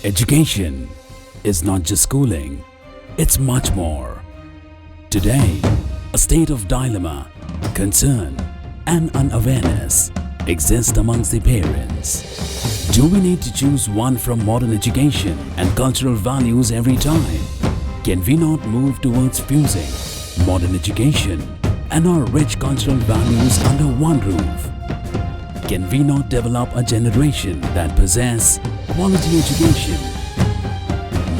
Education is not just schooling, it's much more. Today, a state of dilemma, concern, and unawareness exists amongst the parents. Do we need to choose one from modern education and cultural values every time? Can we not move towards fusing modern education and our rich cultural values under one roof? Can we not develop a generation that possess quality education,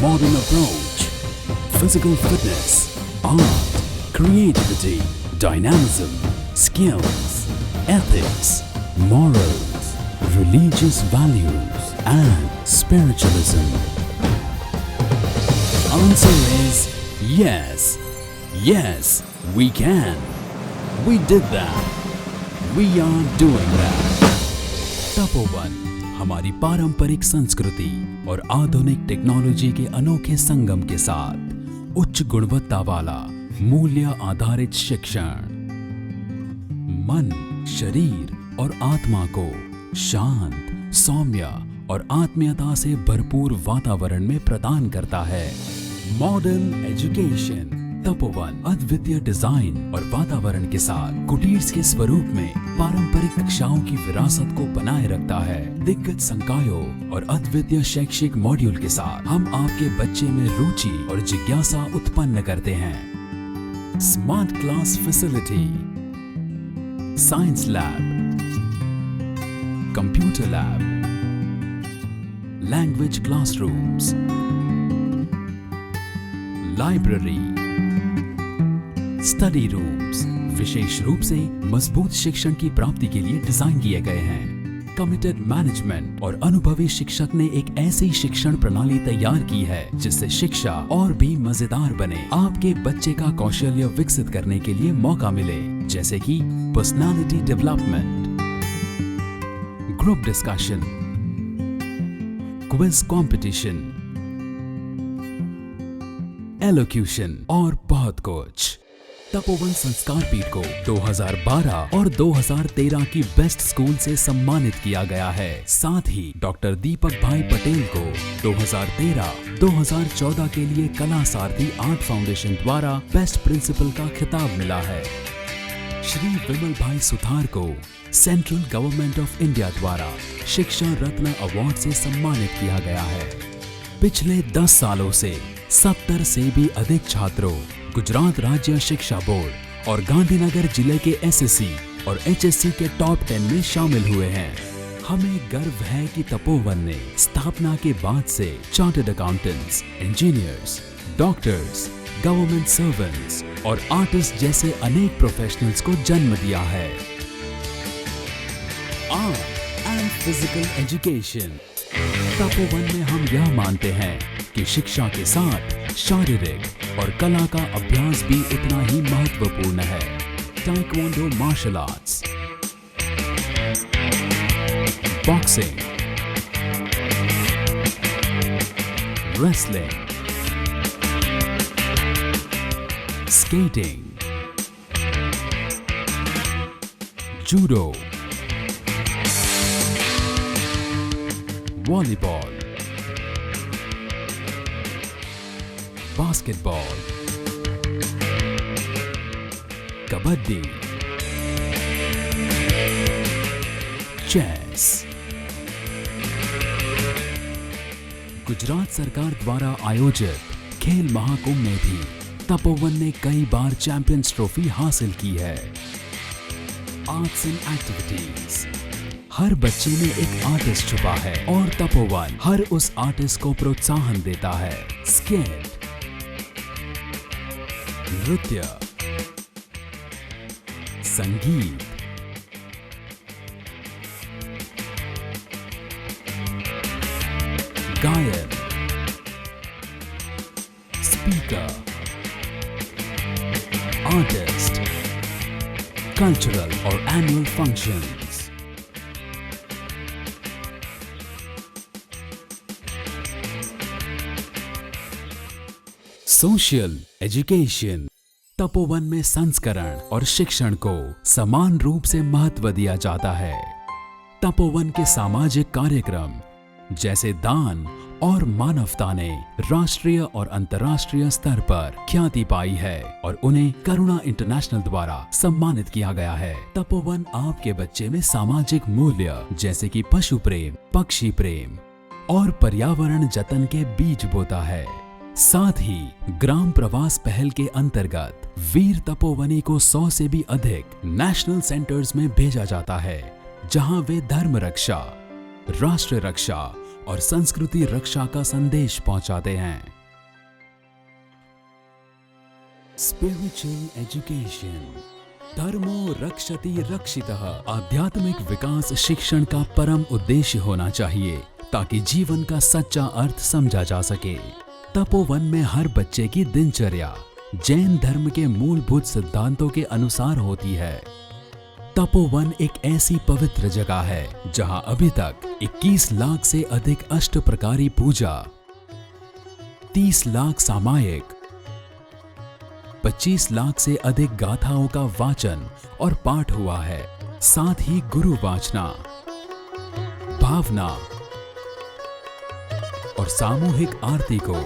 modern approach, physical fitness, art, creativity, dynamism, skills, ethics, morals, religious values, and spiritualism? Answer is yes. Yes, we can. We did that. We are doing that. Tapovan हमारी पारंपरिक संस्कृति और आधुनिक technology के अनोखे संगम के साथ उच्च गुणवत्ता वाला मूल्य आधारित शिक्षण मन, शरीर और आत्मा को शांत, सौम्य और आत्मीयता से भरपूर वातावरण में प्रदान करता है। मॉडर्न एजुकेशन तपोवन अद्वितीय डिजाइन और वातावरण के साथ कुटीर के स्वरूप में पारंपरिक कक्षाओं की विरासत को बनाए रखता है। दिग्गज संकायों और अद्वितीय शैक्षिक मॉड्यूल के साथ हम आपके बच्चे में रुचि और जिज्ञासा उत्पन्न करते हैं। Smart class facility, science lab, computer lab, language classrooms, library, study rooms विशेष रूप से मजबूत शिक्षण की प्राप्ति के लिए डिजाइन किए गए हैं। कमिटेड मैनेजमेंट और अनुभवी शिक्षक ने एक ऐसी शिक्षण प्रणाली तैयार की है जिससे शिक्षा और भी मजेदार बने, आपके बच्चे का कौशल्य विकसित करने के लिए मौका मिले, जैसे कि personality development, group discussion, quiz competition, elocution और बहुत कुछ। तपोवन संस्कार पीठ को 2012 और 2013 की बेस्ट स्कूल से सम्मानित किया गया है। साथ ही डॉक्टर दीपक भाई पटेल को 2013-2014 के लिए कला सारथी आर्ट फाउंडेशन द्वारा बेस्ट प्रिंसिपल का खिताब मिला है। श्री विमल भाई सुथार को सेंट्रल गवर्नमेंट ऑफ इंडिया द्वारा शिक्षा रत्न अवार्ड से सम्मानित किया गया है। पिछले 10 सालों से 70 से भी अधिक छात्रों गुजरात राज्य शिक्षा बोर्ड और गांधीनगर जिले के एसएससी और एचएससी के टॉप 10 में शामिल हुए हैं। हमें गर्व है कि तपोवन ने स्थापना के बाद से chartered accountants, engineers, doctors, government servants और आर्टिस्ट जैसे अनेक प्रोफेशनल्स को जन्म दिया है। Art and physical education Tapovan में हम यह मानते हैं कि शिक्षा के साथ शारीरिक और कला का अभ्यास भी उतना ही महत्वपूर्ण है। Taekwondo martial arts, boxing, wrestling, skating, judo, volleyball, basketball, kabaddi, chess. Gujarat सरकार द्वारा आयोजित खेल महाकुंभ में भी तपोवन ने कई बार चैंपियंस ट्रॉफी हासिल की है। आर्ट्स एंड एक्टिविटीज, हर बच्चे में एक आर्टिस्ट छुपा है और तपोवन हर उस आर्टिस्ट को प्रोत्साहन देता है। स्केट, नृत्य, संगीत, गायन, स्पीकर, आर्टिस्ट, कल्चरल और annual functions. Social education Tapovan में संस्करण और शिक्षण को समान रूप से महत्व दिया जाता है। तपोवन के सामाजिक कार्यक्रम जैसे दान, और मानवता ने राष्ट्रीय और अंतर्राष्ट्रीय स्तर पर ख्याति पाई है और उन्हें करुणा इंटरनेशनल द्वारा सम्मानित किया गया है। तपोवन आपके बच्चे में सामाजिक मूल्य जैसे कि पशु प्रेम, पक्षी प्रेम और पर्यावरण जतन के बीज बोता है। साथ ही ग्राम प्रवास पहल के अंतर्गत वीर तपोवनी को 100 से भी अधिक नेशनल सेंटर्स में भेजा जाता है, जहां वे धर्म रक्षा, राष्ट्र रक्षा और संस्कृति रक्षा का संदेश पहुंचाते हैं। स्पिरिचुअल एजुकेशन, धर्मो रक्षति रक्षितः। आध्यात्मिक विकास शिक्षण का परम उद्देश्य होना चाहिए ताकि जीवन का सच्चा अर्थ समझा जा सके। तपोवन में हर बच्चे की दिनचर्या जैन धर्म के मूलभूत सिद्धांतों के अनुसार होती है। तपोवन एक ऐसी पवित्र जगह है जहां अभी तक 21 लाख से अधिक अष्ट प्रकारी पूजा, 30 लाख सामायिक, 25 लाख से अधिक गाथाओं का वाचन और पाठ हुआ है। साथ ही गुरु वाचना, भावना और सामूहिक आरती को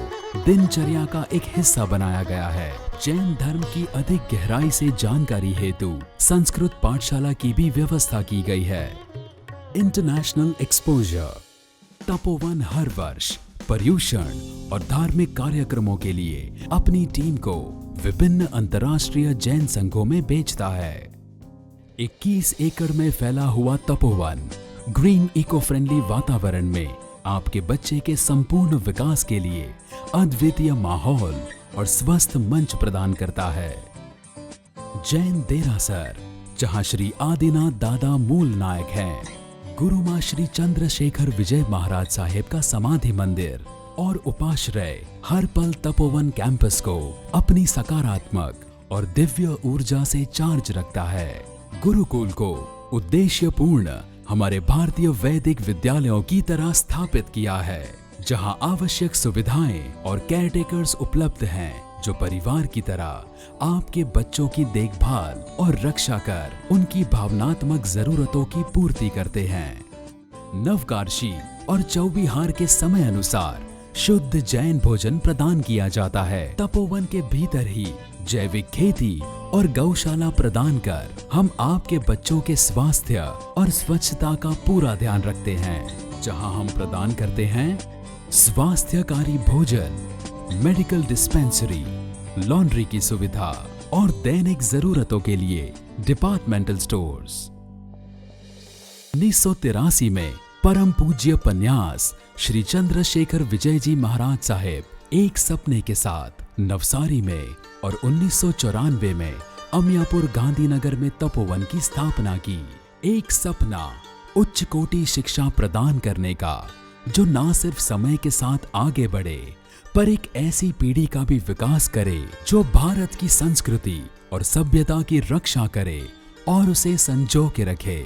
दिनचर्या का एक हिस्सा बनाया गया है। जैन धर्म की अधिक गहराई से जानकारी हेतु संस्कृत पाठशाला की भी व्यवस्था की गई है। इंटरनेशनल एक्सपोजर, तपोवन हर वर्ष पर्यूषण और धार्मिक कार्यक्रमों के लिए अपनी टीम को विभिन्न अंतर्राष्ट्रीय जैन संघों में भेजता है। 21 एकड़ में फैला हुआ तपोवन ग्रीन इको फ्रेंडली वातावरण में आपके बच्चे के संपूर्ण विकास के लिए अद्वितीय माहौल और स्वस्थ मंच प्रदान करता है। जैन देरासर, जहां श्री आदिनाथ दादा मूल नायक हैं, गुरुमा श्री चंद्रशेखर विजय महाराज साहेब का समाधि मंदिर और उपाश्रय हर पल तपोवन कैंपस को अपनी सकारात्मक और दिव्य ऊर्जा से चार्ज रखता है। गुरुकुल को उद्देश्यपूर्ण हमारे भारतीय वैदिक विद्यालयों की तरह स्थापित किया है, जहां आवश्यक सुविधाएं और केयरटेकर्स उपलब्ध हैं जो परिवार की तरह आपके बच्चों की देखभाल और रक्षा कर उनकी भावनात्मक जरूरतों की पूर्ति करते हैं। नवकार्षी और चौविहार के समय अनुसार शुद्ध जैन भोजन प्रदान किया जाता है। तपोवन के भीतर ही जैविक खेती और गौशाला प्रदान कर हम आपके बच्चों के स्वास्थ्य और स्वच्छता का पूरा ध्यान रखते हैं, जहां हम प्रदान करते हैं स्वास्थ्यकारी भोजन, मेडिकल डिस्पेंसरी, लॉन्ड्री की सुविधा और दैनिक जरूरतों के लिए डिपार्टमेंटल स्टोर्स। 1983 में परम पूज्य पन्यास श्री चंद्रशेखर विजय जी महाराज साहेब एक सपने के साथ नवसारी में और 1994 में अमियापुर गांधीनगर में तपोवन की स्थापना की। एक सपना उच्च कोटि शिक्षा प्रदान करने का, जो ना सिर्फ समय के साथ आगे बढ़े पर एक ऐसी पीढ़ी का भी विकास करे जो भारत की संस्कृति और सभ्यता की रक्षा करे और उसे संजो के रखे।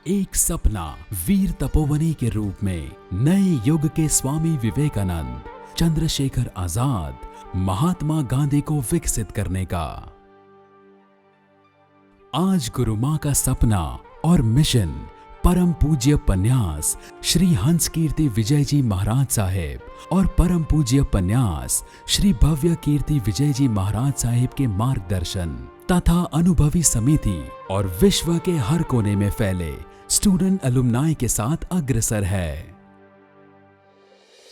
एक सपना वीर तपोवनी के रूप में नए युग के स्वामी विवेकानंद, चंद्रशेखर आजाद, महात्मा गांधी को विकसित करने का। आज गुरु मां का सपना और मिशन परम पूज्य पन्यास श्री हंस कीर्ति विजय जी महाराज साहेब और परम पूज्य पन्यास श्री भव्य कीर्ति विजय जी महाराज साहेब के मार्गदर्शन तथा अनुभवी समिति और विश्व के हर कोने में फैले स्टूडेंट अलुमनाई के साथ अग्रसर है।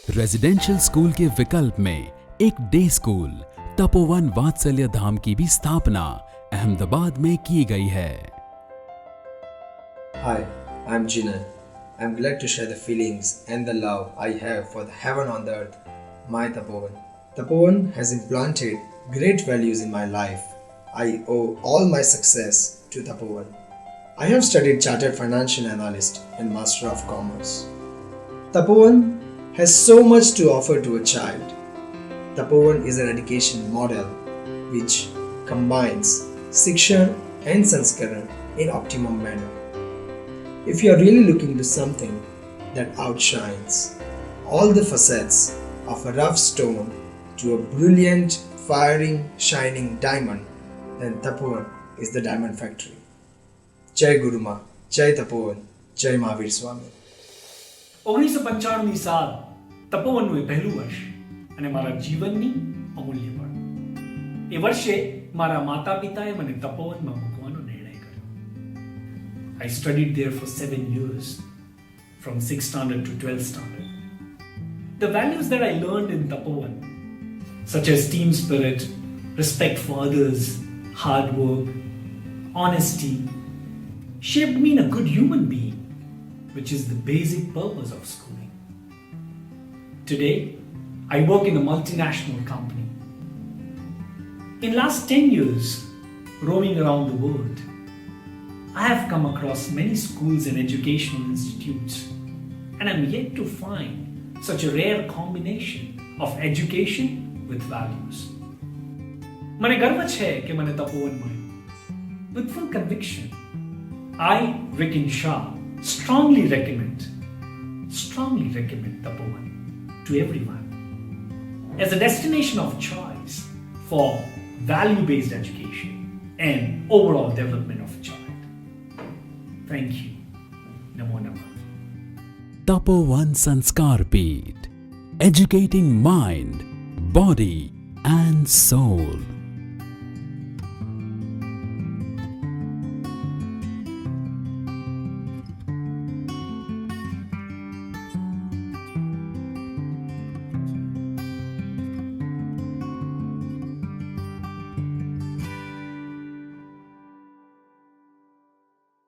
रेजिडेंशियल स्कूल के विकल्प में एक डे स्कूल तपोवन वात्सल्य धाम की भी स्थापना अहमदाबाद में की गई है। Hi, I'm Jinan. I'm glad to share the feelings and the love I have for the heaven on the earth, my Tapovan. Tapovan has implanted great values in my life. I owe all my success to Tapovan. I have studied Chartered Financial Analyst and Master of Commerce. Tapovan has so much to offer to a child. Tapovan is an education model which combines Shiksha and Sanskaran in optimum manner. If you are really looking to something that outshines all the facets of a rough stone to a brilliant, firing, shining diamond, then Tapovan is the diamond factory. Jai Guru Ma, Jai Tapovan, Jai Mahavir Swami. 1995 साल તપોવનનું એ પહેલું વર્ષ અને મારા જીવનની અમૂલ્ય પળ. એ વર્ષે મારા માતા પિતાએ મને તપોવનમાં મૂકવાનો નિર્ણય કર્યો. I studied there for 7 years, from 6th standard to 12th standard. The values that I learned in Tapovan, such as team spirit, respect for others, hard work, honesty, shaped me in a good human being, which is the basic purpose of schooling. Today, I work in a multinational company. In last 10 years, roaming around the world, I have come across many schools and educational institutes, and I'm yet to find such a rare combination of education with values. મને ગર્વ છે કે મને તપોવન મળ્યું. With full conviction, I, Rikin Shah, strongly recommend Tapovan to everyone as a destination of choice for value-based education and overall development of a child. Thank you. Namo Namah. Tapovan Sanskar Peeth, educating mind, body and soul.